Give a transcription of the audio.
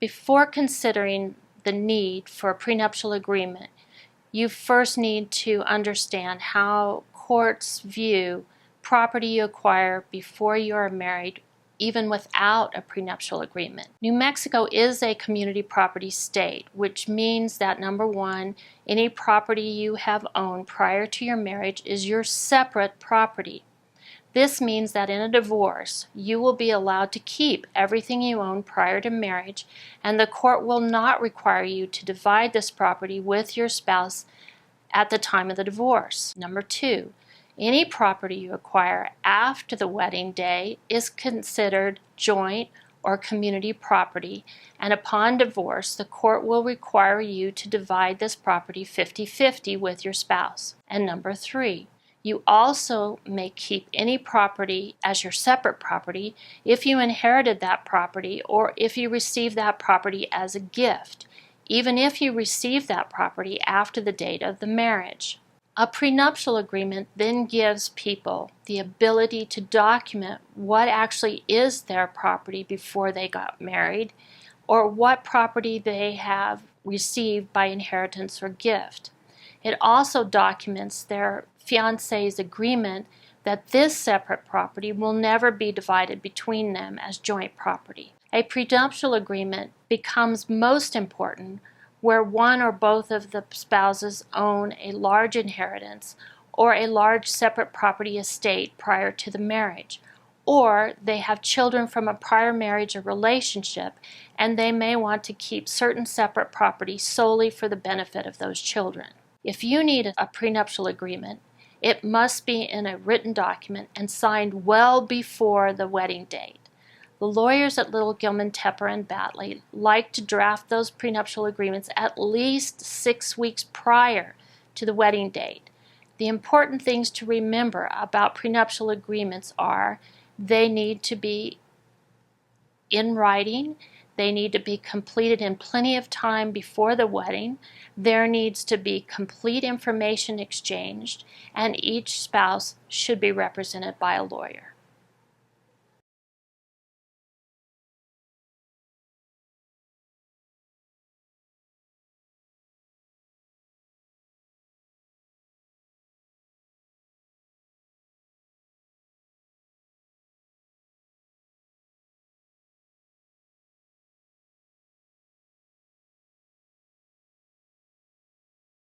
Before considering the need for a prenuptial agreement, you first need to understand how courts view property you acquire before you are married, even without a prenuptial agreement. New Mexico is a community property state, which means that number one, any property you have owned prior to your marriage is your separate property. This means that in a divorce, you will be allowed to keep everything you own prior to marriage, and the court will not require you to divide this property with your spouse at the time of the divorce. Number two, any property you acquire after the wedding day is considered joint or community property, and upon divorce, the court will require you to divide this property 50-50 with your spouse. And number three, you also may keep any property as your separate property if you inherited that property or if you received that property as a gift, even if you received that property after the date of the marriage. A prenuptial agreement then gives people the ability to document what actually is their property before they got married, or what property they have received by inheritance or gift. It also documents their fiancé's agreement that this separate property will never be divided between them as joint property. A prenuptial agreement becomes most important where one or both of the spouses own a large inheritance or a large separate property estate prior to the marriage, or they have children from a prior marriage or relationship, and they may want to keep certain separate property solely for the benefit of those children. If you need a prenuptial agreement, it must be in a written document and signed well before the wedding date. The lawyers at Little Gilman-Tepper and Batley like to draft those prenuptial agreements at least 6 weeks prior to the wedding date. The important things to remember about prenuptial agreements are they need to be in writing, they need to be completed in plenty of time before the wedding, there needs to be complete information exchanged, and each spouse should be represented by a lawyer.